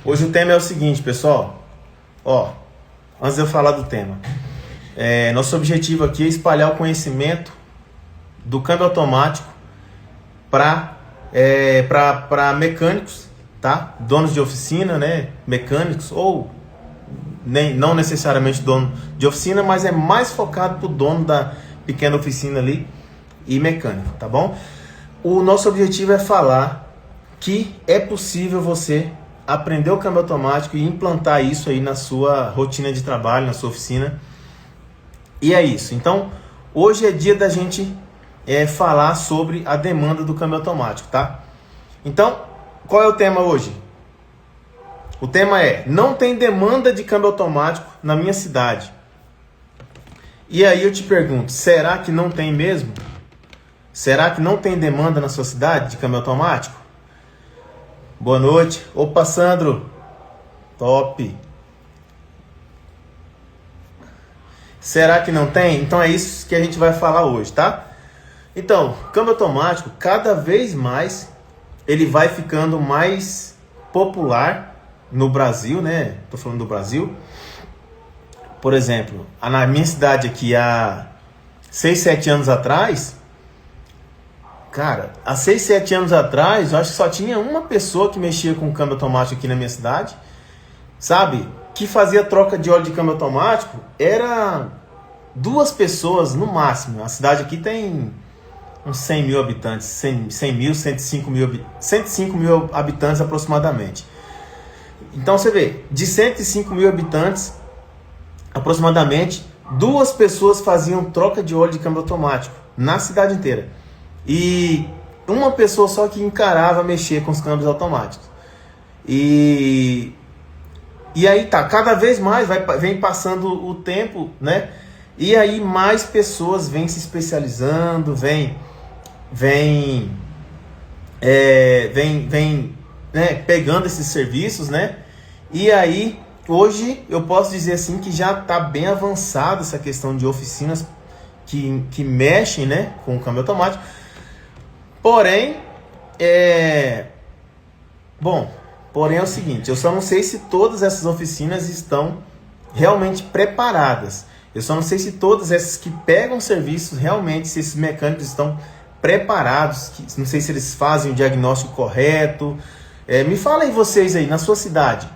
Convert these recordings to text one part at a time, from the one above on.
Hoje o tema é o seguinte, pessoal. Ó, antes de eu falar do tema, nosso objetivo aqui é espalhar o conhecimento do câmbio automático para mecânicos, tá? Donos de oficina, né? Mecânicos ou não necessariamente dono de oficina, mas é mais focado para o dono da pequena oficina ali e mecânico, tá bom? O nosso objetivo é falar que é possível você aprender o câmbio automático e implantar isso aí na sua rotina de trabalho, na sua oficina. E é isso. Então, hoje é dia da gente falar sobre a demanda do câmbio automático, tá? Então, qual é o tema hoje? O tema é: não tem demanda de câmbio automático na minha cidade. E aí eu te pergunto, será que não tem mesmo? Será que não tem demanda na sua cidade de câmbio automático? Boa noite. Opa, Sandro. Top. Será que não tem? Então é isso que a gente vai falar hoje, tá? Então, câmbio automático, cada vez mais ele vai ficando mais popular no Brasil, né? Tô falando do Brasil. Por exemplo, na minha cidade aqui, há 6, 7 anos atrás, cara, há 6, 7 anos atrás, eu acho que só tinha uma pessoa que mexia com câmbio automático aqui na minha cidade, sabe? Que fazia troca de óleo de câmbio automático, era 2 pessoas no máximo. A cidade aqui tem uns 100 mil habitantes, 100 mil, 105 mil habitantes aproximadamente. Então você vê, de 105 mil habitantes, aproximadamente 2 pessoas faziam troca de óleo de câmbio automático na cidade inteira. E uma pessoa só que encarava mexer com os câmbios automáticos. E aí tá, cada vez mais vem passando o tempo, né? E aí mais pessoas vêm se especializando, vêm né, pegando esses serviços, né? E aí, hoje, eu posso dizer assim que já está bem avançada essa questão de oficinas que mexem, né, com o câmbio automático. Porém, é o seguinte, eu só não sei se todas essas oficinas estão realmente preparadas. Eu só não sei se todas essas que pegam serviços, realmente, se esses mecânicos estão preparados, não sei se eles fazem o diagnóstico correto. Me fala aí vocês aí, na sua cidade,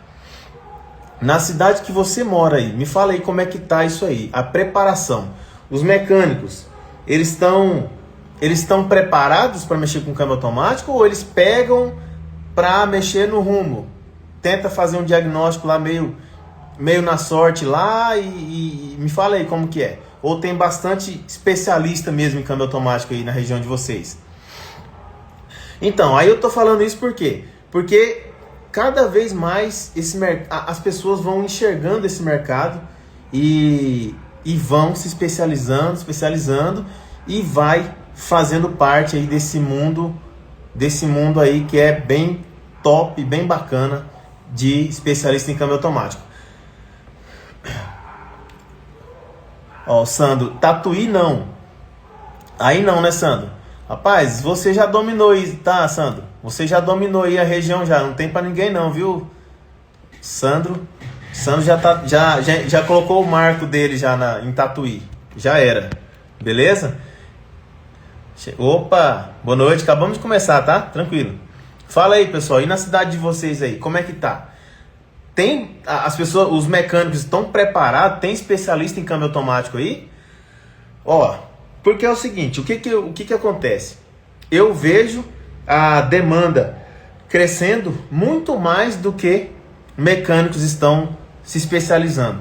na cidade que você mora aí, me fala aí como é que tá isso aí, a preparação. Os mecânicos, eles estão preparados para mexer com câmbio automático, ou eles pegam para mexer no rumo, tenta fazer um diagnóstico lá meio na sorte lá e me fala aí como que é. Ou tem bastante especialista mesmo em câmbio automático aí na região de vocês? Então, aí eu tô falando isso por quê? Porque cada vez mais as pessoas vão enxergando esse mercado e vão se especializando e vai fazendo parte aí desse mundo aí que é bem top, bem bacana, de especialista em câmbio automático. Ó, Sandro, Tatuí não. Aí não, né, Sandro? Rapaz, você já dominou aí, tá, Sandro? Você já dominou aí a região já, não tem pra ninguém não, viu? Sandro já colocou o marco dele já em Tatuí. Já era. Beleza? Opa, boa noite, acabamos de começar, tá? Tranquilo. Fala aí, pessoal, e na cidade de vocês aí, como é que tá? Tem as pessoas, os mecânicos estão preparados? Tem especialista em câmbio automático aí? Ó, porque é o seguinte, o que acontece? Eu vejo a demanda crescendo muito mais do que mecânicos estão se especializando.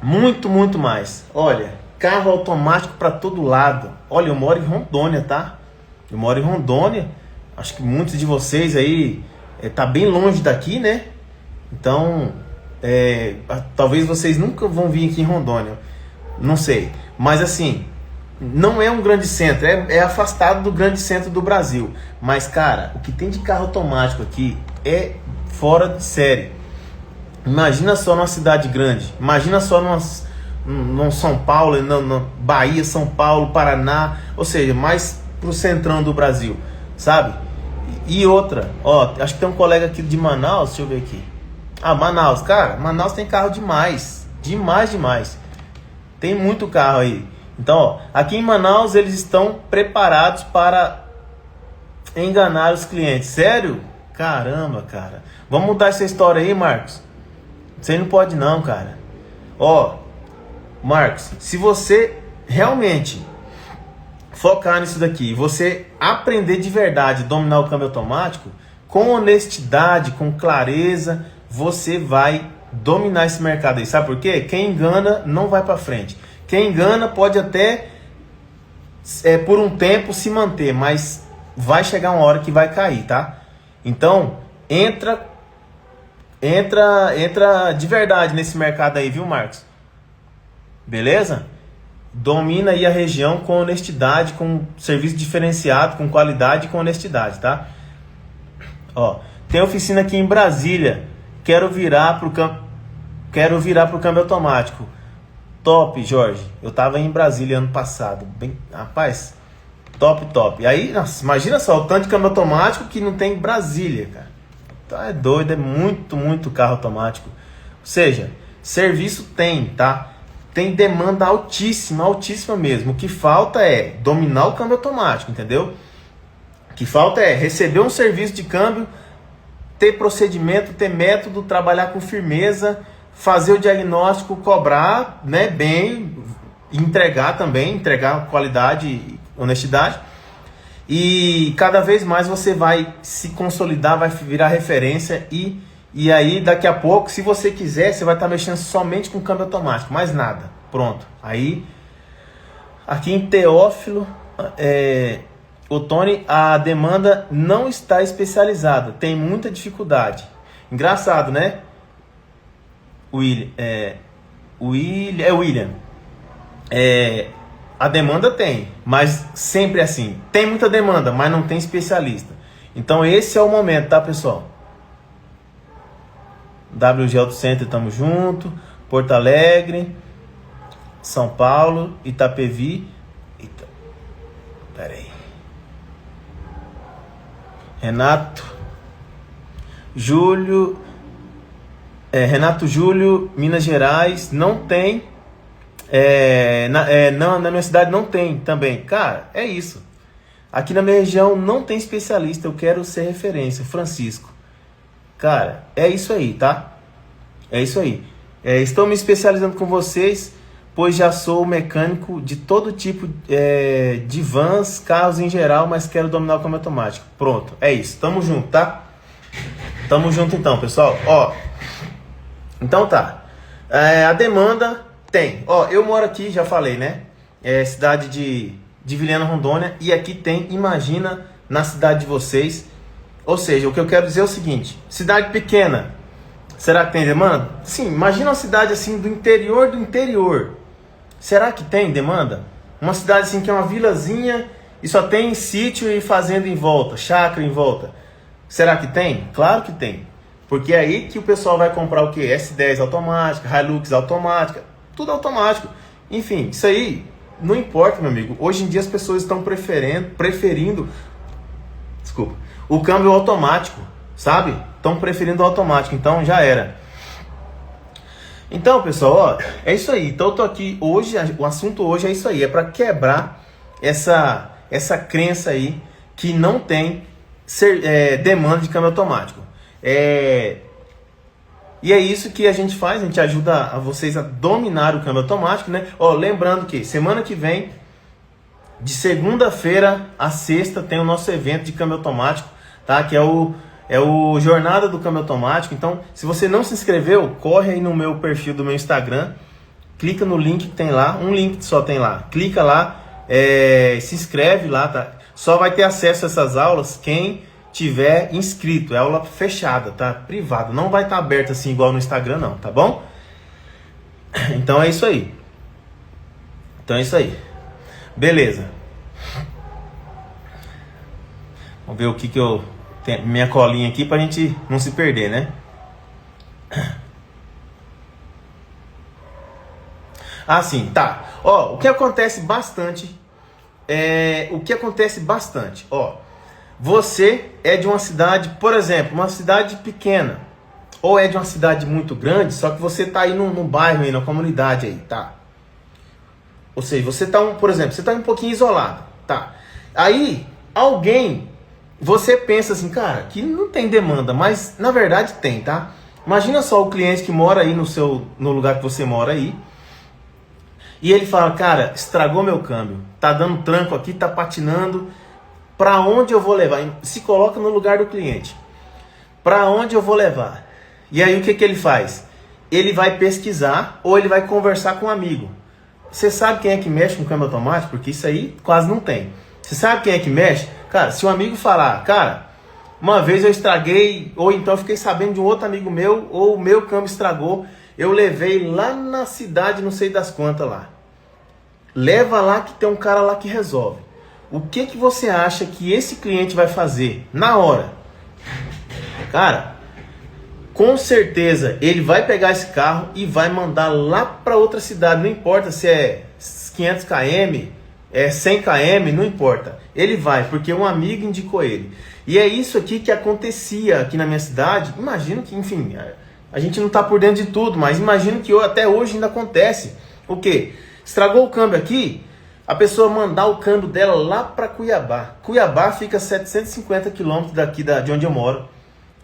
Muito, muito mais. Olha, carro automático para todo lado. Olha, eu moro em Rondônia, tá? Eu moro em Rondônia. Acho que muitos de vocês aí tá bem longe daqui, né? Então, talvez vocês nunca vão vir aqui em Rondônia. Não sei. Mas assim, não é um grande centro. É afastado do grande centro do Brasil. Mas, cara, o que tem de carro automático aqui é fora de série. Imagina só numa cidade grande. Imagina só num São Paulo, na Bahia, São Paulo, Paraná. Ou seja, mais pro centrão do Brasil, sabe? E outra, ó, acho que tem um colega aqui de Manaus, deixa eu ver aqui. Ah, Manaus, cara, Manaus tem carro demais. Demais. Tem muito carro aí. Então, ó, aqui em Manaus eles estão preparados para enganar os clientes. Sério? Caramba, cara. Vamos mudar essa história aí, Marcos? Você não pode não, cara. Ó, Marcos, se você realmente focar nisso daqui, você aprender de verdade, dominar o câmbio automático, com honestidade, com clareza, você vai dominar esse mercado aí. Sabe por quê? Quem engana não vai para frente. Quem engana pode até por um tempo se manter, mas vai chegar uma hora que vai cair, tá? Então, entra de verdade nesse mercado aí, viu, Marcos? Beleza? Domina aí a região com honestidade, com serviço diferenciado, com qualidade e com honestidade, tá? Ó, tem oficina aqui em Brasília. Quero virar pro câmbio automático. Top, Jorge. Eu tava em Brasília ano passado. Bem, rapaz, top. Aí, nossa, imagina só o tanto de câmbio automático que não tem em Brasília, cara. Tá, é doido, é muito carro automático. Ou seja, serviço tem, tá? Tem demanda altíssima mesmo. O que falta é dominar o câmbio automático, entendeu? O que falta é receber um serviço de câmbio, ter procedimento, ter método, trabalhar com firmeza, fazer o diagnóstico, cobrar, né, bem, entregar qualidade e honestidade. E cada vez mais você vai se consolidar, vai virar referência e aí daqui a pouco, se você quiser, você vai estar mexendo somente com câmbio automático, mais nada. Pronto. Aí, aqui em Teófilo, Otoni, a demanda não está especializada, tem muita dificuldade. Engraçado, né? William. A demanda tem, mas sempre assim. Tem muita demanda, mas não tem especialista. Então esse é o momento, tá, pessoal? WG Auto Center, tamo junto. Porto Alegre, São Paulo, Itapevi. Pera aí. Renato Júlio, Minas Gerais, não tem. Na minha cidade não tem também. Cara, é isso. Aqui na minha região não tem especialista. Eu quero ser referência. Francisco. Cara, é isso aí, tá? É isso aí. Estou me especializando com vocês, pois já sou mecânico de todo tipo de vans, carros em geral, mas quero dominar o câmbio automático. Pronto, é isso. Tamo junto, tá? Tamo junto então, pessoal. Ó, então tá. A demanda tem. Ó, eu moro aqui, já falei, né? Cidade de Vilhena, Rondônia. E aqui tem, imagina, na cidade de vocês. Ou seja, o que eu quero dizer é o seguinte: cidade pequena, será que tem demanda? Sim, imagina uma cidade assim do interior. Será que tem demanda? Uma cidade assim que é uma vilazinha e só tem sítio e fazenda em volta, chácara em volta. Será que tem? Claro que tem. Porque é aí que o pessoal vai comprar o quê? S10 automática, Hilux automática, tudo automático. Enfim, isso aí não importa, meu amigo. Hoje em dia as pessoas estão preferindo o câmbio automático, sabe? Estão preferindo o automático, então já era. Então, pessoal, ó, é isso aí. Então eu tô aqui hoje, o assunto hoje é isso aí, é para quebrar essa crença aí que não tem demanda de câmbio automático. E é isso que a gente faz, a gente ajuda a vocês a dominar o câmbio automático, né? Ó, lembrando que semana que vem, de segunda-feira a sexta, tem o nosso evento de câmbio automático, tá? Que é o Jornada do Câmbio Automático. Então, se você não se inscreveu, corre aí no meu perfil do meu Instagram, clica no link que tem lá, um link que só tem lá, clica lá, se inscreve lá, tá? Só vai ter acesso a essas aulas quem tiver inscrito, é aula fechada, tá? Privada, não vai estar aberta assim igual no Instagram não, tá bom? Então é isso aí. Beleza. Vamos ver o que eu tenho, minha colinha aqui pra gente não se perder, né? Ah, sim, tá. Ó, o que acontece bastante, ó, você é de uma cidade, por exemplo, uma cidade pequena, ou é de uma cidade muito grande, só que você está aí num bairro, aí, na comunidade aí, tá? Ou seja, você está, por exemplo, você está um pouquinho isolado, tá? Aí, você pensa assim, cara, que não tem demanda, mas na verdade tem, tá? Imagina só o cliente que mora aí no lugar que você mora aí, e ele fala, cara, estragou meu câmbio, tá dando tranco aqui, tá patinando, para onde eu vou levar? Se coloca no lugar do cliente. Para onde eu vou levar? E aí o que ele faz? Ele vai pesquisar ou ele vai conversar com um amigo. Você sabe quem é que mexe com câmbio automático? Porque isso aí quase não tem. Você sabe quem é que mexe? Cara, se um amigo falar, cara, uma vez eu estraguei, ou então eu fiquei sabendo de um outro amigo meu, ou o meu câmbio estragou, eu levei lá na cidade, não sei das quantas lá. Leva lá que tem um cara lá que resolve. O que você acha que esse cliente vai fazer na hora? Cara, com certeza ele vai pegar esse carro e vai mandar lá para outra cidade. Não importa se é 500 km, é 100 km, não importa. Ele vai, porque um amigo indicou ele. E é isso aqui que acontecia aqui na minha cidade. Imagino que, enfim, a gente não está por dentro de tudo, mas imagino que até hoje ainda acontece. O quê? Estragou o câmbio aqui, a pessoa mandar o câmbio dela lá para Cuiabá. Cuiabá fica 750 quilômetros daqui de onde eu moro.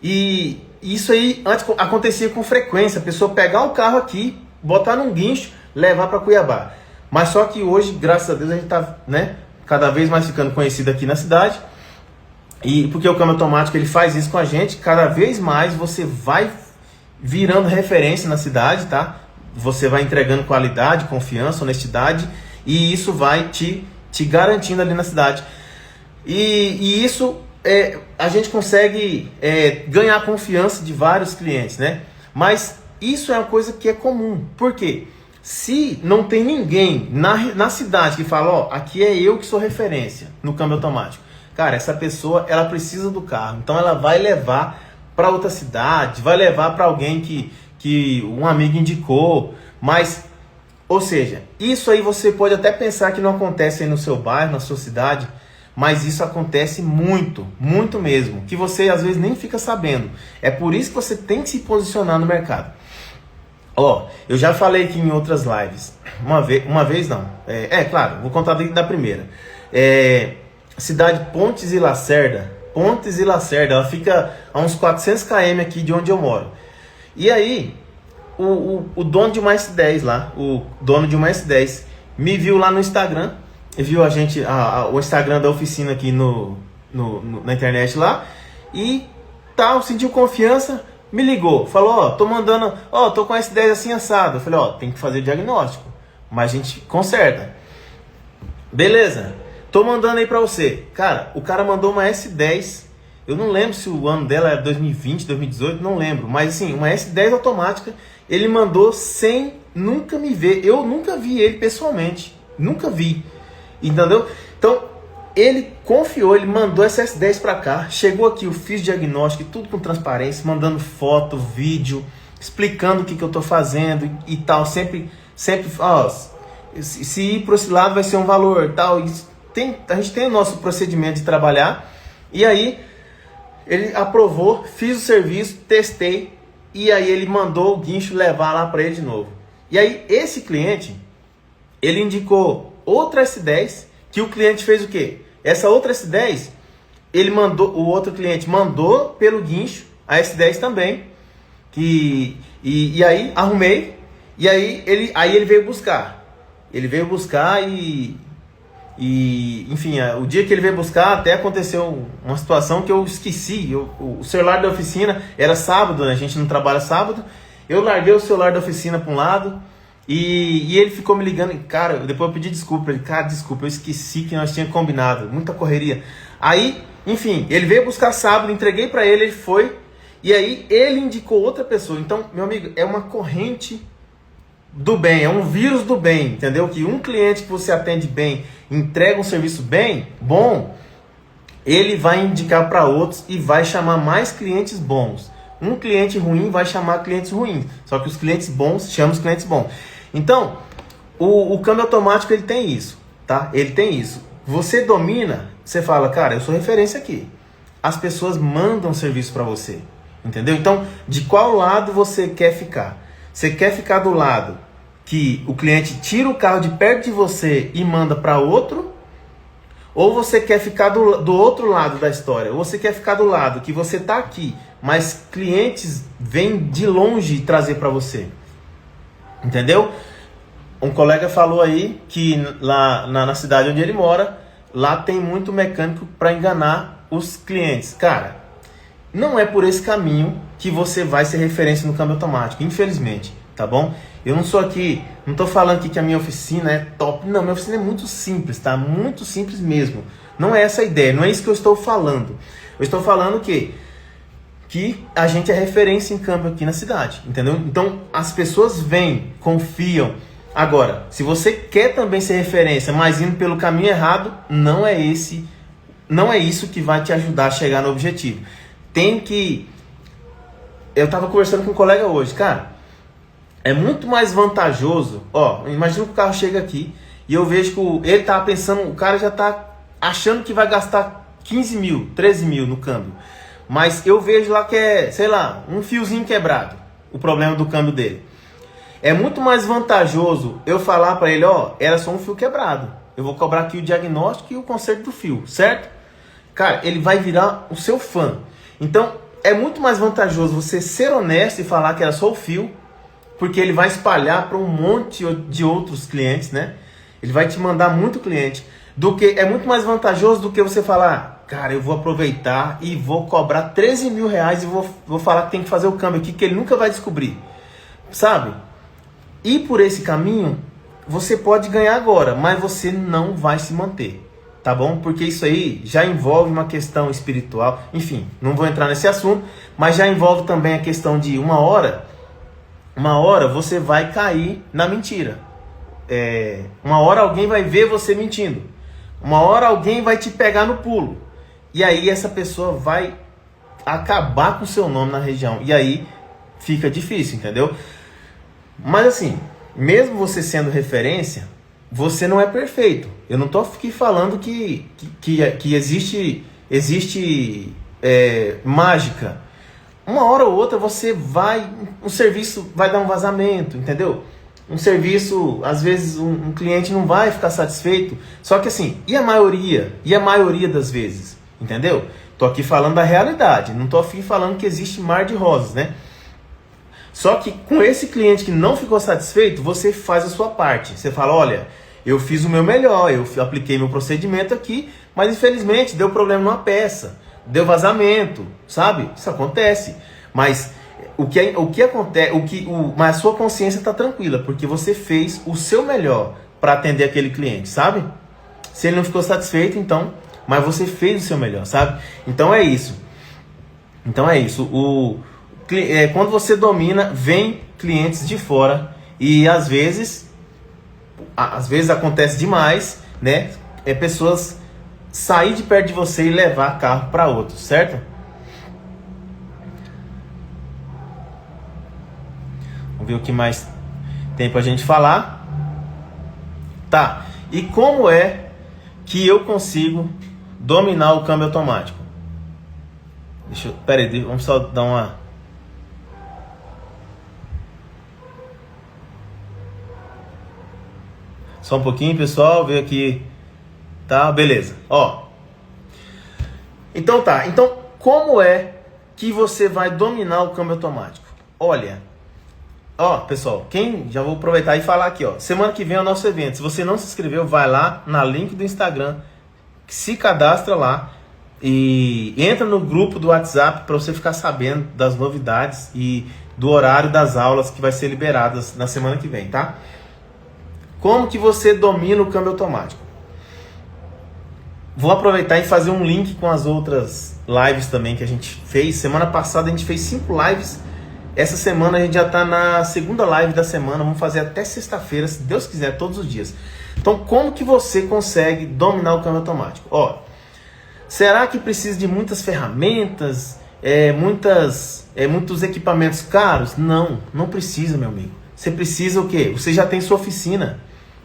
E isso aí antes acontecia com frequência. A pessoa pegar o carro aqui, botar num guincho, levar para Cuiabá. Mas só que hoje, graças a Deus, a gente está, né, cada vez mais ficando conhecido aqui na cidade. E porque o câmbio automático ele faz isso com a gente, cada vez mais você vai virando referência na cidade, tá? Você vai entregando qualidade, confiança, honestidade, e isso vai te garantindo ali na cidade. E isso a gente consegue ganhar a confiança de vários clientes, né? Mas isso é uma coisa que é comum. Por quê? Se não tem ninguém na cidade que fala, ó, aqui é eu que sou referência no câmbio automático. Cara, essa pessoa, ela precisa do carro. Então ela vai levar para outra cidade, vai levar para alguém que um amigo indicou. Mas, ou seja, isso aí você pode até pensar que não acontece aí no seu bairro, na sua cidade, mas isso acontece muito, muito mesmo, que você às vezes nem fica sabendo. É por isso que você tem que se posicionar no mercado. Ó, eu já falei aqui em outras lives, uma vez não, claro, vou contar da primeira. Cidade Pontes e Lacerda, ela fica a uns 400 km aqui de onde eu moro. E aí, o dono de uma S10 lá, o dono de uma S10, me viu lá no Instagram, viu a gente, o Instagram da oficina aqui na internet lá, e tal, sentiu confiança, me ligou, falou, tô com a S10 assim assado. Eu falei, tem que fazer diagnóstico, mas a gente conserta. Beleza, tô mandando aí pra você. Cara, o cara mandou uma S10, eu não lembro se o ano dela era 2020, 2018, não lembro, mas assim, uma S10 automática, ele mandou sem nunca me ver, eu nunca vi ele pessoalmente, nunca vi, entendeu? Então, ele confiou, ele mandou essa S10 pra cá, chegou aqui, eu fiz diagnóstico, tudo com transparência, mandando foto, vídeo, explicando o que eu tô fazendo e tal, sempre, se ir para esse lado vai ser um valor, tal, a gente tem o nosso procedimento de trabalhar, e aí ele aprovou, fiz o serviço, testei, e aí ele mandou o guincho levar lá para ele de novo. E aí esse cliente, ele indicou outra S10, que o cliente fez o quê? Essa outra S10, o outro cliente mandou pelo guincho a S10 também, e aí arrumei, e aí ele veio buscar. Ele veio buscar enfim, o dia que ele veio buscar, até aconteceu uma situação que eu esqueci. O celular da oficina, era sábado, né? A gente não trabalha sábado. Eu larguei o celular da oficina para um lado e ele ficou me ligando. Cara, depois eu pedi desculpa. Ele, cara, desculpa, eu esqueci que nós tínhamos combinado. Muita correria. Aí, enfim, ele veio buscar sábado, entreguei para ele, ele foi. E aí ele indicou outra pessoa. Então, meu amigo, é uma corrente do bem, é um vírus do bem, entendeu? Que um cliente que você atende bem, entrega um serviço bom, ele vai indicar para outros e vai chamar mais clientes bons. Um cliente ruim vai chamar clientes ruins, só que os clientes bons chamam os clientes bons. Então, o câmbio automático ele tem isso, tá? Ele tem isso. Você domina, você fala, cara, eu sou referência aqui. as pessoas mandam serviço para você, entendeu? Então, de qual lado você quer ficar? Você quer ficar do lado que o cliente tira o carro de perto de você e manda para outro? Ou você quer ficar do outro lado da história? Ou você quer ficar do lado que você está aqui, mas clientes vêm de longe trazer para você? Entendeu? Um colega falou aí que lá na cidade onde ele mora, lá tem muito mecânico para enganar os clientes. Cara, não é por esse caminho que você vai ser referência no câmbio automático, infelizmente, tá bom? Eu não sou aqui, não tô falando aqui que a minha oficina é top. Não, minha oficina é muito simples, tá? Muito simples mesmo. Não é essa a ideia, não é isso que eu estou falando. Eu estou falando que a gente é referência em câmbio aqui na cidade, entendeu? Então, as pessoas vêm, confiam. Agora, se você quer também ser referência, mas indo pelo caminho errado, não é isso que vai te ajudar a chegar no objetivo. Eu estava conversando com um colega hoje, cara, é muito mais vantajoso, imagina que o carro chega aqui e eu vejo que ele tá pensando, o cara já tá achando que vai gastar 15 mil, 13 mil no câmbio, mas eu vejo lá que é, sei lá, um fiozinho quebrado, o problema do câmbio dele. É muito mais vantajoso eu falar para ele, era só um fio quebrado, eu vou cobrar aqui o diagnóstico e o conserto do fio, certo? Cara, ele vai virar o seu fã. Então, é muito mais vantajoso você ser honesto e falar que era só o fio, porque ele vai espalhar para um monte de outros clientes, né? Ele vai te mandar muito cliente. É muito mais vantajoso do que você falar, cara, eu vou aproveitar e vou cobrar 13 mil reais e vou falar que tem que fazer o câmbio aqui, que ele nunca vai descobrir. Sabe? E por esse caminho, você pode ganhar agora, mas você não vai se manter, tá bom? Porque isso aí já envolve uma questão espiritual. Enfim, não vou entrar nesse assunto, mas já envolve também a questão de uma hora você vai cair na mentira. Uma hora alguém vai ver você mentindo. Uma hora alguém vai te pegar no pulo. E aí essa pessoa vai acabar com o seu nome na região. E aí fica difícil, entendeu? Mas assim, mesmo você sendo referência, você não é perfeito. Eu não estou aqui falando que existe mágica. Uma hora ou outra um serviço vai dar um vazamento, entendeu? Um serviço, às vezes um cliente não vai ficar satisfeito. Só que assim, e a maioria das vezes, entendeu? Tô aqui falando da realidade, não tô aqui falando que existe mar de rosas, né? Só que com esse cliente que não ficou satisfeito, você faz a sua parte. Você fala, olha, eu fiz o meu melhor, eu apliquei meu procedimento aqui, mas infelizmente deu problema numa peça. Deu vazamento, sabe? Isso acontece. Mas mas a sua consciência está tranquila, porque você fez o seu melhor para atender aquele cliente, sabe? Se ele não ficou satisfeito, então, mas você fez o seu melhor, sabe? Então é isso. Quando você domina, vem clientes de fora e às vezes acontece demais, né? Pessoas sair de perto de você e levar carro para outro, certo? Vamos ver o que mais tem pra gente falar. Tá, e como é que eu consigo dominar o câmbio automático? Peraí, vamos só dar uma... Só um pouquinho, pessoal, ver aqui. Tá, beleza. Então como é que você vai dominar o câmbio automático? Olha, pessoal, já vou aproveitar e falar aqui, semana que vem é o nosso evento. Se você não se inscreveu, vai lá na link do Instagram, se cadastra lá e entra no grupo do WhatsApp para você ficar sabendo das novidades e do horário das aulas que vai ser liberadas na semana que vem, tá? Como que você domina o câmbio automático? Vou aproveitar e fazer um link com as outras lives também que a gente fez. Semana passada a gente fez 5 lives. Essa semana a gente já está na segunda live da semana. Vamos fazer até sexta-feira, se Deus quiser, todos os dias. Então, como que você consegue dominar o câmbio automático? Será que precisa de muitas ferramentas, muitos equipamentos caros? Não precisa, meu amigo. Você precisa o quê? Você já tem sua oficina.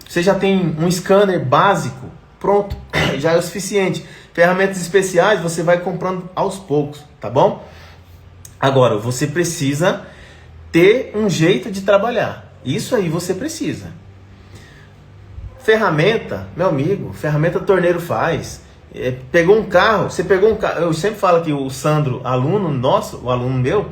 Você já tem um scanner básico. Pronto, já é o suficiente. Ferramentas especiais você vai comprando aos poucos, tá bom? Agora, você precisa ter um jeito de trabalhar. Isso aí você precisa. Ferramenta, meu amigo, ferramenta torneiro faz. Pegou um carro, você pegou um carro. Eu sempre falo que o Sandro, aluno nosso, o aluno meu,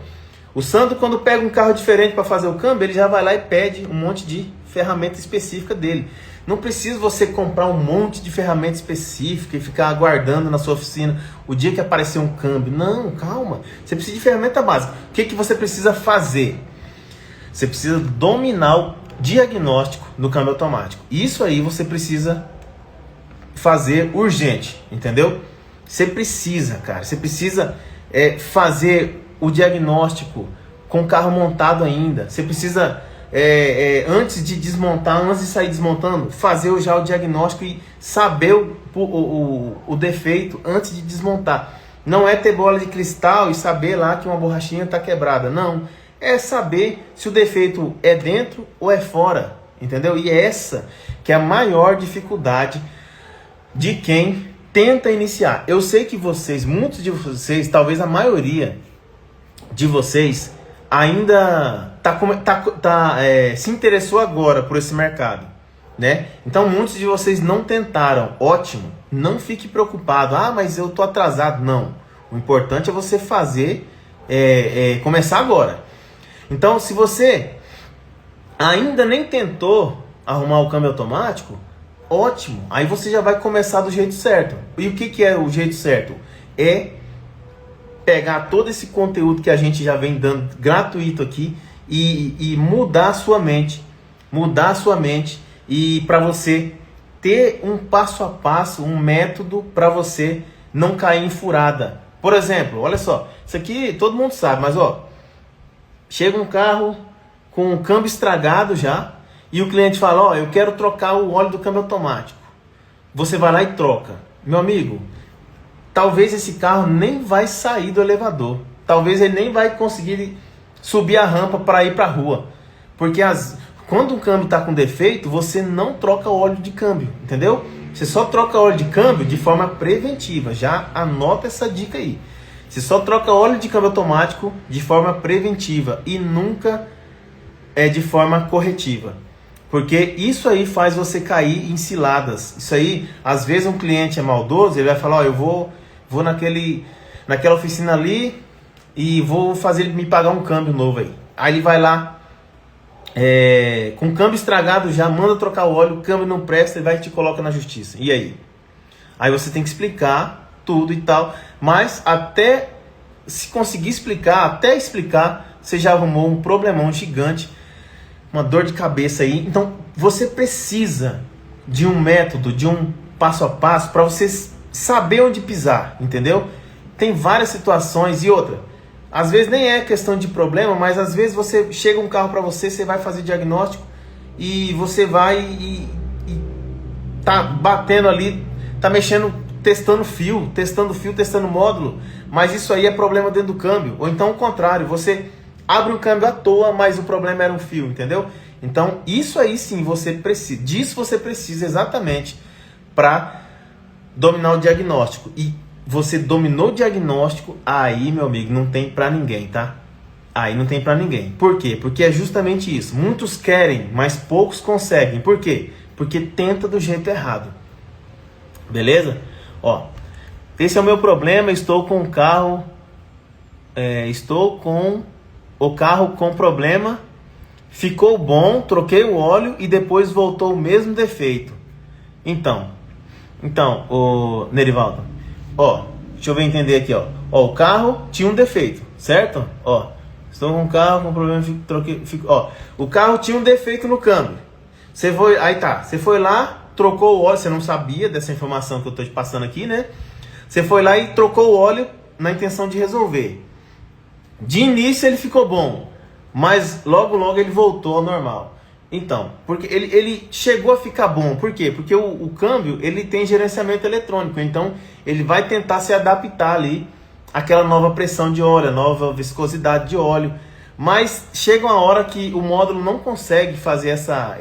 o Sandro, quando pega um carro diferente para fazer o câmbio, ele já vai lá e pede um monte de ferramenta específica dele. Não precisa você comprar um monte de ferramenta específica e ficar aguardando na sua oficina o dia que aparecer um câmbio. Não, calma. Você precisa de ferramenta básica. O que você precisa fazer? Você precisa dominar o diagnóstico no câmbio automático. Isso aí você precisa fazer urgente, entendeu? Você precisa, cara. Você precisa fazer o diagnóstico com o carro montado ainda. Você precisa... antes de desmontar, antes de sair desmontando, fazer já o diagnóstico e saber o defeito antes de desmontar. Não é ter bola de cristal e saber lá que uma borrachinha está quebrada, não. É saber se o defeito é dentro ou é fora, entendeu? E essa que é a maior dificuldade de quem tenta iniciar. Eu sei que vocês, muitos de vocês, talvez a maioria de vocês, ainda se interessou agora por esse mercado, né? Então muitos de vocês não tentaram. Ótimo, não fique preocupado. Ah, mas eu tô atrasado. Não, o importante é você fazer, começar agora. Então, se você ainda nem tentou arrumar o câmbio automático, ótimo, aí você já vai começar do jeito certo. E o que é o jeito certo? É pegar todo esse conteúdo que a gente já vem dando gratuito aqui e mudar a sua mente, e para você ter um passo a passo, um método para você não cair em furada. Por exemplo, olha só, isso aqui todo mundo sabe, mas ó, chega um carro com o câmbio estragado já e o cliente fala, ó, eu quero trocar o óleo do câmbio automático. Você vai lá e troca. Meu amigo, talvez esse carro nem vai sair do elevador. Talvez ele nem vai conseguir subir a rampa para ir para a rua. Porque quando o câmbio está com defeito, você não troca o óleo de câmbio, entendeu? Você só troca óleo de câmbio de forma preventiva. Já anota essa dica aí. Você só troca óleo de câmbio automático de forma preventiva e nunca de forma corretiva. Porque isso aí faz você cair em ciladas. Isso aí, às vezes um cliente é maldoso, ele vai falar, ó, eu vou naquela oficina ali e vou fazer ele me pagar um câmbio novo aí. Aí ele vai lá, com o câmbio estragado já, manda trocar o óleo, o câmbio não presta, ele vai e te coloca na justiça. E aí? Aí você tem que explicar tudo e tal, mas até se conseguir explicar, você já arrumou um problemão gigante, uma dor de cabeça aí. Então você precisa de um método, de um passo a passo para você saber onde pisar, entendeu? Tem várias situações. E outra, às vezes nem é questão de problema, mas às vezes você chega um carro para você vai fazer diagnóstico e você vai e tá batendo ali, tá mexendo, testando fio, testando módulo, mas isso aí é problema dentro do câmbio. Ou então o contrário, você abre o câmbio à toa, mas o problema era um fio, entendeu? Então isso aí sim, disso você precisa exatamente para dominar o diagnóstico. E você dominou o diagnóstico, aí, meu amigo, não tem pra ninguém, tá? Aí não tem pra ninguém. Por quê? Porque é justamente isso. Muitos querem, mas poucos conseguem. Por quê? Porque tenta do jeito errado. Beleza? Ó, esse é o meu problema. Estou com o carro... estou com o carro com problema. Ficou bom, troquei o óleo e depois voltou o mesmo defeito. Então, o Nerivaldo, ó, deixa eu ver entender aqui, ó. Ó, o carro tinha um defeito, certo? Ó, estou com um carro com problema, ó, o carro tinha um defeito no câmbio. Você foi lá, trocou o óleo, você não sabia dessa informação que eu estou te passando aqui, né? Você foi lá e trocou o óleo na intenção de resolver. De início ele ficou bom, mas logo ele voltou ao normal. Então, porque ele chegou a ficar bom. Por quê? Porque o câmbio, ele tem gerenciamento eletrônico. Então, ele vai tentar se adaptar ali àquela nova pressão de óleo, a nova viscosidade de óleo. Mas chega uma hora que o módulo não consegue fazer essa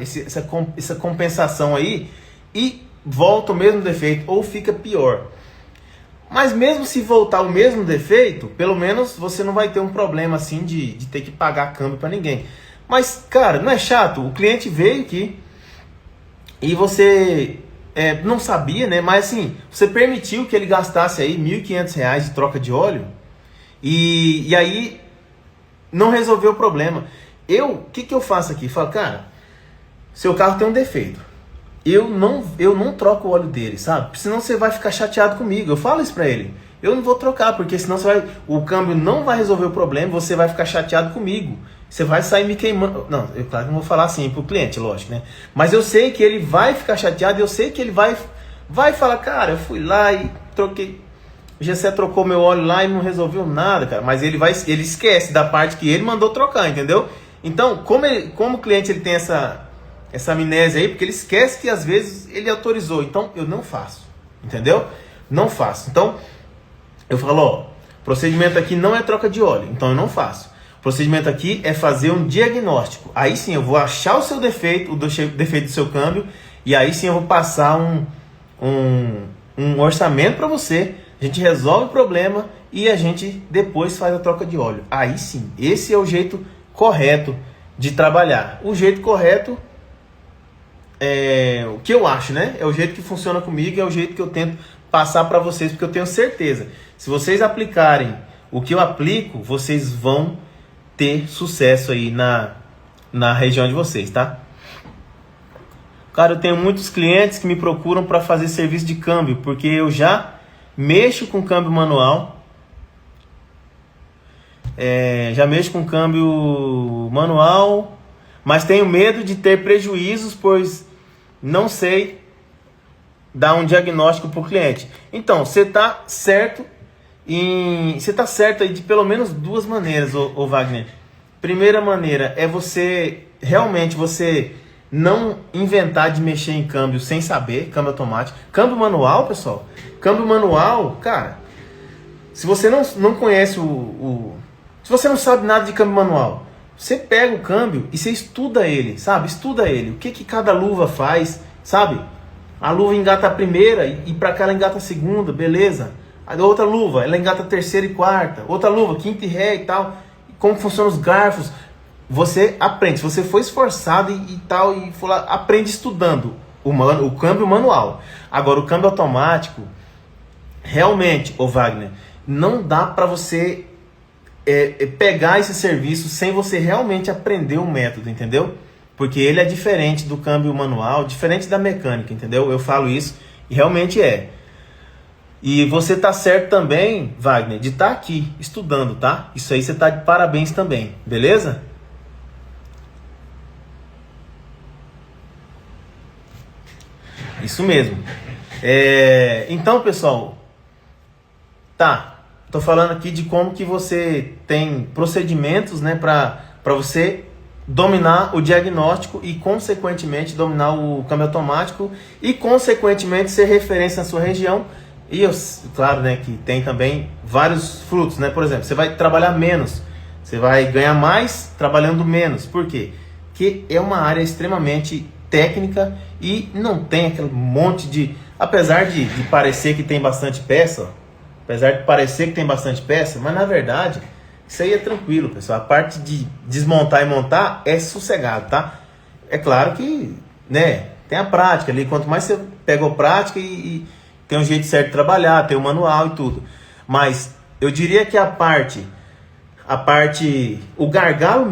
compensação aí e volta o mesmo defeito ou fica pior. Mas mesmo se voltar o mesmo defeito, pelo menos você não vai ter um problema assim de ter que pagar câmbio para ninguém. Mas, cara, não é chato? O cliente veio aqui e você não sabia, né? Mas assim, você permitiu que ele gastasse aí R$1.500 de troca de óleo e aí não resolveu o problema. O que eu faço aqui? Falo, cara, seu carro tem um defeito. Eu não troco o óleo dele, sabe? Senão você vai ficar chateado comigo. Eu falo isso pra ele. Eu não vou trocar, porque senão o câmbio não vai resolver o problema, você vai ficar chateado comigo. Você vai sair me queimando. Não, eu claro que não vou falar assim pro cliente, lógico, né? Mas eu sei que ele vai ficar chateado, eu sei que ele vai falar, cara, eu fui lá e troquei. O Gessé trocou meu óleo lá e não resolveu nada, cara. Mas ele esquece da parte que ele mandou trocar, entendeu? Então, como o cliente ele tem essa amnésia aí, porque ele esquece que às vezes ele autorizou. Então, eu não faço, entendeu? Não faço. Então, eu falo, ó, procedimento aqui não é troca de óleo, então eu não faço. O procedimento aqui é fazer um diagnóstico. Aí sim, eu vou achar o seu defeito, defeito do seu câmbio, e aí sim eu vou passar um orçamento para você. A gente resolve o problema e a gente depois faz a troca de óleo. Aí sim, esse é o jeito correto de trabalhar. O jeito correto é o que eu acho, né? É o jeito que funciona comigo, é o jeito que eu tento passar para vocês, porque eu tenho certeza, se vocês aplicarem o que eu aplico, vocês vão ter sucesso aí na região de vocês, tá? Cara, eu tenho muitos clientes que me procuram para fazer serviço de câmbio, porque eu já mexo com câmbio manual, mas tenho medo de ter prejuízos, pois não sei dar um diagnóstico para o cliente. Então, você está certo aí de pelo menos duas maneiras, ô Wagner. Primeira maneira é você não inventar de mexer em câmbio sem saber, câmbio automático. Câmbio manual, pessoal, câmbio manual, cara, se você não conhece se você não sabe nada de câmbio manual, você pega o câmbio e você estuda ele, sabe? Estuda ele, o que cada luva faz, sabe? A luva engata a primeira e para cá ela engata a segunda, beleza. A outra luva, ela engata a terceira e quarta. Outra luva, quinta e ré e tal. Como funcionam os garfos. Você aprende. Se você for esforçado e tal, e for lá, aprende estudando o câmbio manual. Agora, o câmbio automático, realmente, ô Wagner, não dá para você pegar esse serviço sem você realmente aprender o método, entendeu? Porque ele é diferente do câmbio manual, diferente da mecânica, entendeu? Eu falo isso e realmente é. E você tá certo também, Wagner, de estar aqui estudando, tá? Isso aí você tá de parabéns também, beleza? Isso mesmo. Então, pessoal, tô falando aqui de como que você tem procedimentos, né, para você dominar o diagnóstico e, consequentemente, dominar o câmbio automático e, consequentemente, ser referência na sua região. E, claro, né, que tem também vários frutos, né? Por exemplo, você vai trabalhar menos, você vai ganhar mais trabalhando menos. Por quê? Porque é uma área extremamente técnica e não tem aquele monte de... Apesar de parecer que tem bastante peça, mas na verdade, isso aí é tranquilo, pessoal. A parte de desmontar e montar é sossegado, tá? É claro que, né, tem a prática ali. Quanto mais você pegou prática e tem um jeito certo de trabalhar, tem o manual e tudo. Mas eu diria que o gargalo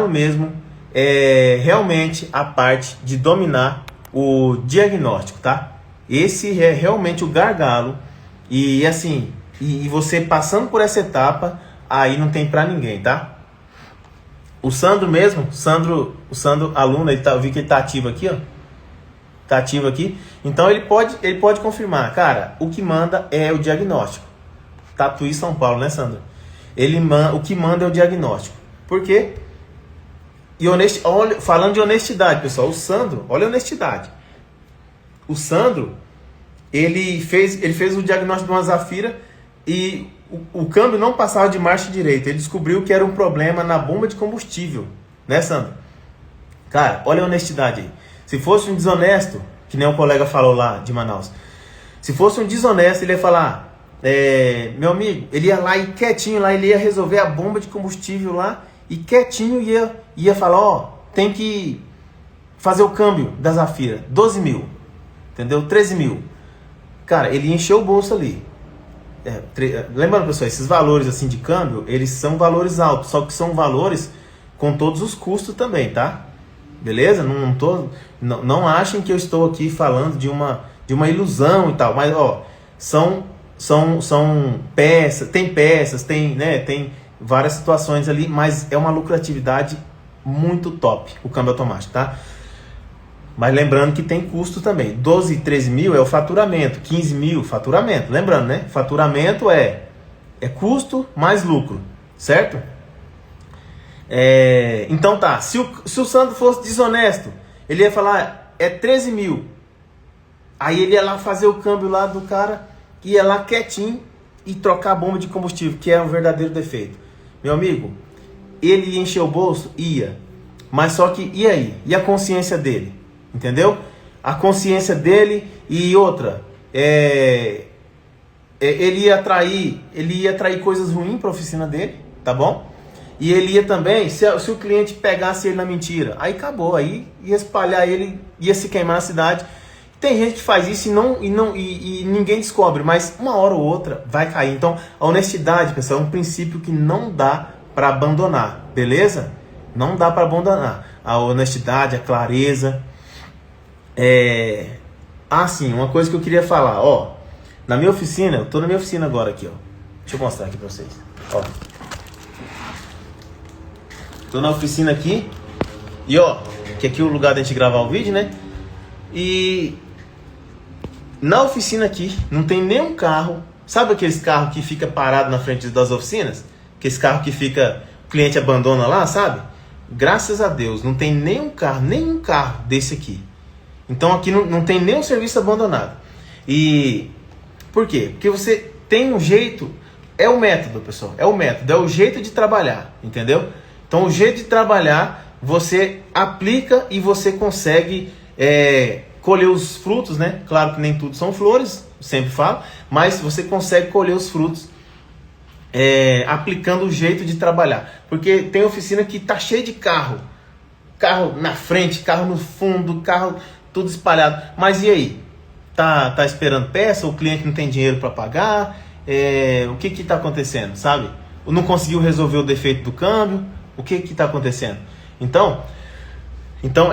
mesmo é realmente a parte de dominar o diagnóstico, tá? Esse é realmente o gargalo. E assim, e você passando por essa etapa, aí não tem pra ninguém, tá? O Sandro mesmo, o Sandro aluno, eu vi que ele tá ativo aqui, ó. Tá ativo aqui. Então ele pode confirmar, cara, o que manda é o diagnóstico. Tatuí São Paulo, né, Sandro? O que manda é o diagnóstico. Por quê? E olha, falando de honestidade, pessoal, o Sandro, olha a honestidade. O Sandro, ele fez o diagnóstico de uma Zafira e o câmbio não passava de marcha direita. Ele descobriu que era um problema na bomba de combustível, né, Sandro? Cara, olha a honestidade aí. Se fosse um desonesto, que nem o colega falou lá de Manaus, Se fosse um desonesto, ele ia falar, meu amigo, ele ia lá e quietinho lá, ele ia resolver a bomba de combustível lá e quietinho ia falar, ó, tem que fazer o câmbio da Zafira, 12 mil, entendeu? 13 mil. Cara, ele encheu o bolso ali. Lembrando, pessoal, esses valores assim de câmbio, eles são valores altos, só que são valores com todos os custos também, tá? Beleza? Não achem que eu estou aqui falando de uma ilusão e tal, mas ó, são peças, tem, né, tem várias situações ali, mas é uma lucratividade muito top o câmbio automático, tá? Mas lembrando que tem custo também. 12 e 13 mil é o faturamento, 15 mil faturamento. Lembrando, né? Faturamento é custo mais lucro, certo? Então tá, se o Sandro fosse desonesto, ele ia falar, 13 mil. Aí ele ia lá fazer o câmbio lá do cara, ia lá quietinho e trocar a bomba de combustível, que é o verdadeiro defeito. Meu amigo, ele ia encher o bolso? Ia. Mas só que, e aí? E a consciência dele? Entendeu? A consciência dele e outra, ele ia atrair coisas ruins para a oficina dele, tá bom? E ele ia também, se o cliente pegasse ele na mentira, aí acabou, aí ia espalhar ele, ia se queimar na cidade. Tem gente que faz isso e ninguém descobre, mas uma hora ou outra vai cair. Então, a honestidade, pessoal, é um princípio que não dá para abandonar, beleza? Não dá para abandonar. A honestidade, a clareza. Sim, uma coisa que eu queria falar, ó. Na minha oficina, eu tô na minha oficina agora aqui, ó. Deixa eu mostrar aqui pra vocês. Ó. Tô na oficina aqui. E ó, que aqui é o lugar da gente gravar o vídeo, né? E na oficina aqui não tem nenhum carro. Sabe aqueles carros que fica parado na frente das oficinas? Aqueles carros que fica, o cliente abandona lá, sabe? Graças a Deus, não tem nenhum carro desse aqui. Então aqui não tem nenhum serviço abandonado. E por quê? Porque você tem um jeito, é o método, pessoal, é o jeito de trabalhar, entendeu? Então o jeito de trabalhar, você aplica e você consegue colher os frutos, né? Claro que nem tudo são flores, sempre falo, mas você consegue colher os frutos aplicando o jeito de trabalhar. Porque tem oficina que tá cheia de carro na frente, carro no fundo, carro tudo espalhado. Mas e aí? Tá esperando peça? O cliente não tem dinheiro para pagar? O que está acontecendo, sabe? Não conseguiu resolver o defeito do câmbio? O que está acontecendo? Então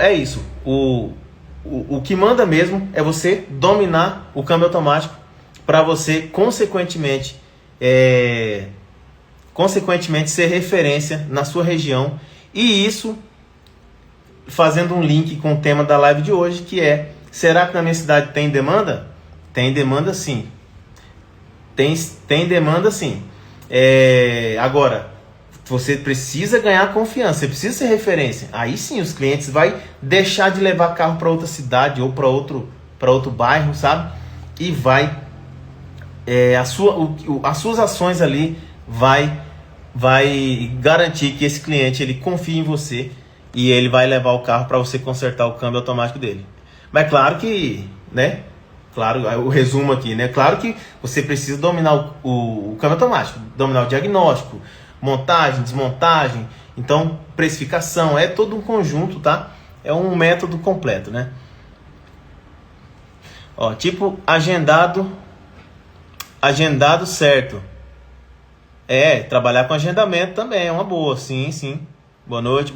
é isso. O que manda mesmo é você dominar o câmbio automático para você, consequentemente ser referência na sua região. E isso fazendo um link com o tema da live de hoje, que é: será que na minha cidade tem demanda? Tem demanda sim. Tem demanda sim. Agora, você precisa ganhar confiança, você precisa ser referência. Aí sim os clientes vão deixar de levar carro para outra cidade ou para outro bairro, sabe? E vai as suas ações ali vai garantir que esse cliente ele confie em você e ele vai levar o carro para você consertar o câmbio automático dele. Mas claro que, né? Claro, o resumo aqui, né? Claro que você precisa dominar o câmbio automático, dominar o diagnóstico, montagem, desmontagem, então precificação, é todo um conjunto, tá? É um método completo, né? Ó, tipo agendado certo. Trabalhar com agendamento também é uma boa, sim. Boa noite.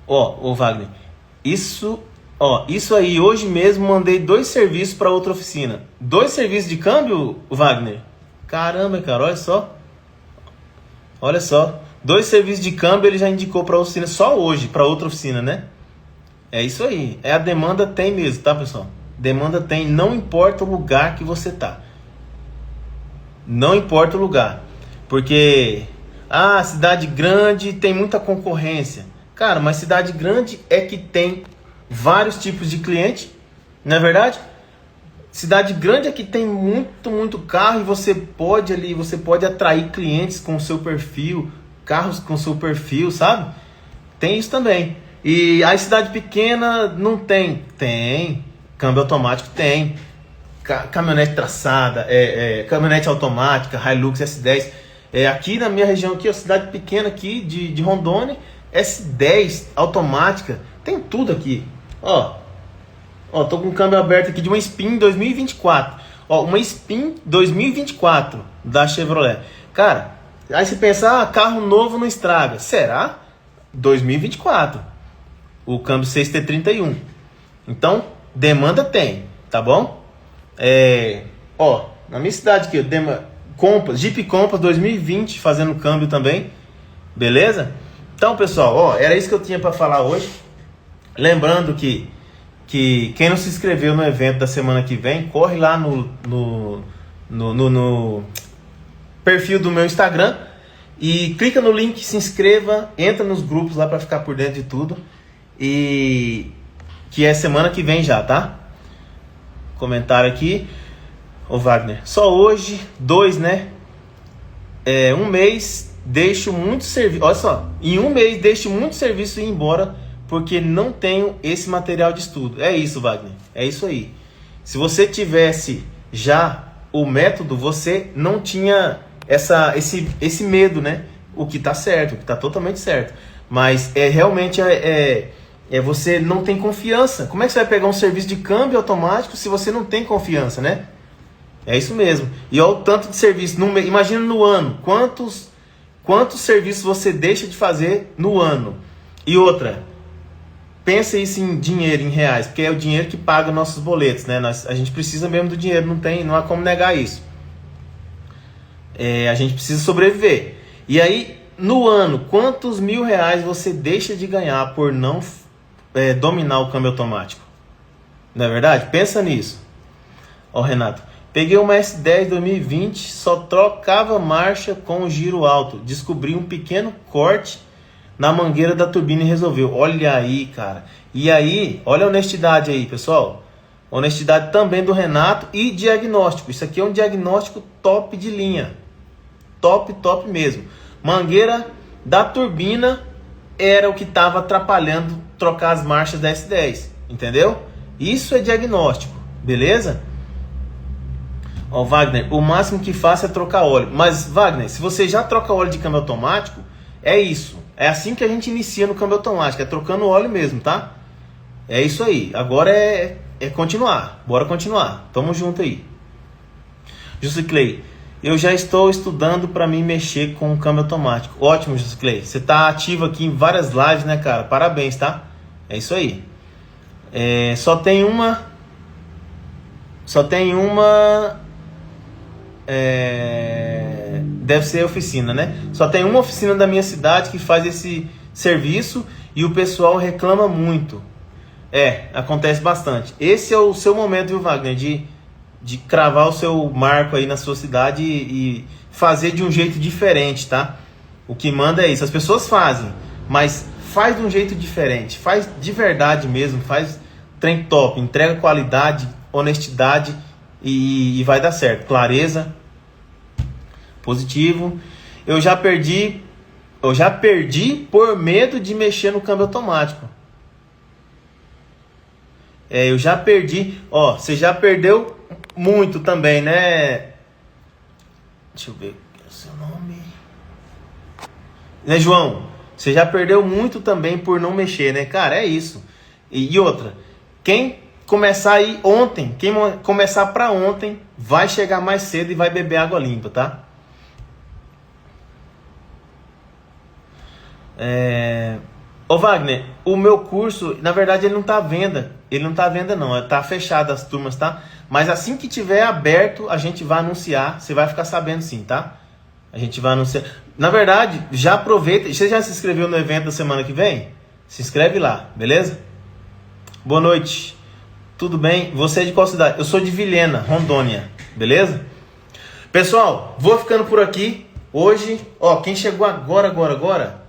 Ó, Wagner, isso aí, hoje mesmo mandei 2 serviços para outra oficina. 2 serviços de câmbio, Wagner? Caramba, cara, olha só. 2 serviços de câmbio ele já indicou para oficina só hoje, para outra oficina, né? É isso aí. A demanda tem mesmo, tá, pessoal? Demanda tem, não importa o lugar que você tá. Não importa o lugar. Porque cidade grande tem muita concorrência. Cara, mas cidade grande é que tem vários tipos de cliente, não é verdade? Cidade grande é que tem muito carro e você pode atrair clientes com o seu perfil, carros com o seu perfil, sabe? Tem isso também. E a cidade pequena não tem. Tem. Câmbio automático tem. Caminhonete traçada, caminhonete automática, Hilux S10. Aqui na minha região, aqui, a cidade pequena aqui de Rondônia, S10 automática, tem tudo aqui. Ó, tô com o câmbio aberto aqui de uma Spin 2024. Ó, uma Spin 2024 da Chevrolet. Cara, aí você pensa, carro novo não estraga. Será? 2024. O câmbio 6T31. Então, demanda tem, tá bom? Na minha cidade aqui, Jeep Compass 2020 fazendo câmbio também, beleza? Então, pessoal, era isso que eu tinha para falar hoje. Lembrando que quem não se inscreveu no evento da semana que vem, corre lá no perfil do meu Instagram e clica no link, se inscreva, entra nos grupos lá para ficar por dentro de tudo, e que é semana que vem já, tá? Comentário aqui, ô Wagner, só hoje, 2, né? Um mês deixo muito serviço, olha só, em um mês deixo muito serviço ir embora porque não tenho esse material de estudo. É isso, Wagner, é isso aí. Se você tivesse já o método, você não tinha esse medo, né? O que tá certo, o que tá totalmente certo. Mas realmente você não tem confiança. Como é que você vai pegar um serviço de câmbio automático se você não tem confiança, né? É isso mesmo. E olha o tanto de serviço. Imagina no ano. Quantos serviços você deixa de fazer no ano? E outra, pensa isso em dinheiro, em reais, porque é o dinheiro que paga nossos boletos, né? A gente precisa mesmo do dinheiro, não há como negar isso. A gente precisa sobreviver. E aí, no ano, quantos R$1.000 você deixa de ganhar por não dominar o câmbio automático? Não é verdade? Pensa nisso. Ó, Renato, peguei uma S10 2020, só trocava marcha com o giro alto. Descobri um pequeno corte na mangueira da turbina e resolveu. Olha aí, cara. E aí, olha a honestidade aí, pessoal. Honestidade também do Renato e diagnóstico. Isso aqui é um diagnóstico top de linha. Top mesmo. Mangueira da turbina era o que estava atrapalhando trocar as marchas da S10. Entendeu? Isso é diagnóstico. Beleza? Ó, Wagner, o máximo que faço é trocar óleo. Mas, Wagner, se você já troca óleo de câmbio automático, é isso. É assim que a gente inicia no câmbio automático. É trocando óleo mesmo, tá? É isso aí. Agora é continuar. Bora continuar. Tamo junto aí. Jusiclei, eu já estou estudando para me mexer com o câmbio automático. Ótimo, Jusiclei. Você tá ativo aqui em várias lives, né, cara? Parabéns, tá? É isso aí. Só tem uma... deve ser oficina, né? Só tem uma oficina da minha cidade que faz esse serviço e o pessoal reclama muito. Acontece bastante. Esse é o seu momento, viu, Wagner? De cravar o seu marco aí na sua cidade e fazer de um jeito diferente, tá? O que manda é isso. As pessoas fazem, mas faz de um jeito diferente. Faz de verdade mesmo. Faz trem top. Entrega qualidade, honestidade e vai dar certo. Clareza. Positivo. Eu já perdi por medo de mexer no câmbio automático. Eu já perdi. Ó, você já perdeu muito também, né? Deixa eu ver o seu nome. Né, João? Você já perdeu muito também por não mexer, né? Cara, é isso. E outra, quem começar aí ontem, quem começar para ontem, vai chegar mais cedo e vai beber água limpa, tá? Ô Wagner, o meu curso, na verdade ele não tá à venda. Ele não tá à venda não, tá fechado as turmas, tá? Mas assim que tiver aberto, a gente vai anunciar. Você vai ficar sabendo sim, tá? A gente vai anunciar. Na verdade, já aproveita. Você já se inscreveu no evento da semana que vem? Se inscreve lá, beleza? Boa noite. Tudo bem? Você é de qual cidade? Eu sou de Vilhena, Rondônia, beleza? Pessoal, vou ficando por aqui. Hoje, ó, quem chegou agora,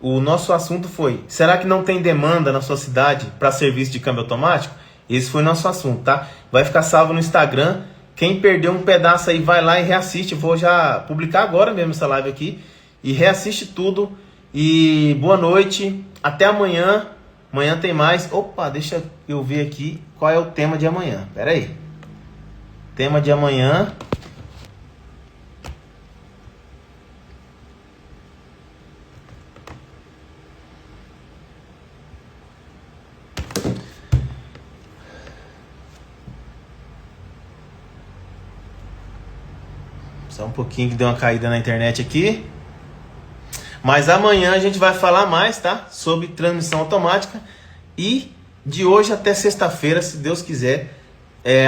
o nosso assunto foi: será que não tem demanda na sua cidade para serviço de câmbio automático? Esse foi o nosso assunto, tá? Vai ficar salvo no Instagram. Quem perdeu um pedaço aí, vai lá e reassiste. Vou já publicar agora mesmo essa live aqui. E reassiste tudo. E boa noite. Até amanhã. Amanhã tem mais. Opa, deixa eu ver aqui qual é o tema de amanhã. Pera aí. Tema de amanhã. Só um pouquinho que deu uma caída na internet aqui. Mas amanhã a gente vai falar mais, tá? Sobre transmissão automática. E de hoje até sexta-feira, se Deus quiser,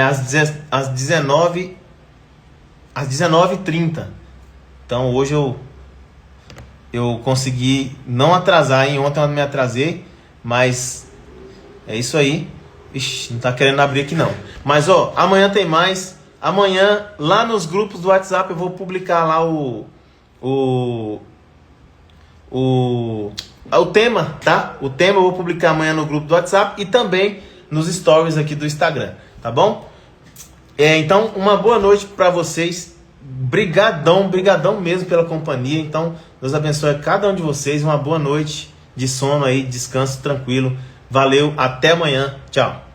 às 19h30. Então hoje eu consegui não atrasar, hein? Ontem eu me atrasei, mas é isso aí. Ixi, não tá querendo abrir aqui não. Mas ó, amanhã tem mais. Amanhã, lá nos grupos do WhatsApp, eu vou publicar lá o tema, tá? O tema eu vou publicar amanhã no grupo do WhatsApp e também nos stories aqui do Instagram, tá bom? Então, uma boa noite para vocês. Brigadão mesmo pela companhia. Então, Deus abençoe a cada um de vocês. Uma boa noite de sono aí, descanso tranquilo. Valeu, até amanhã. Tchau.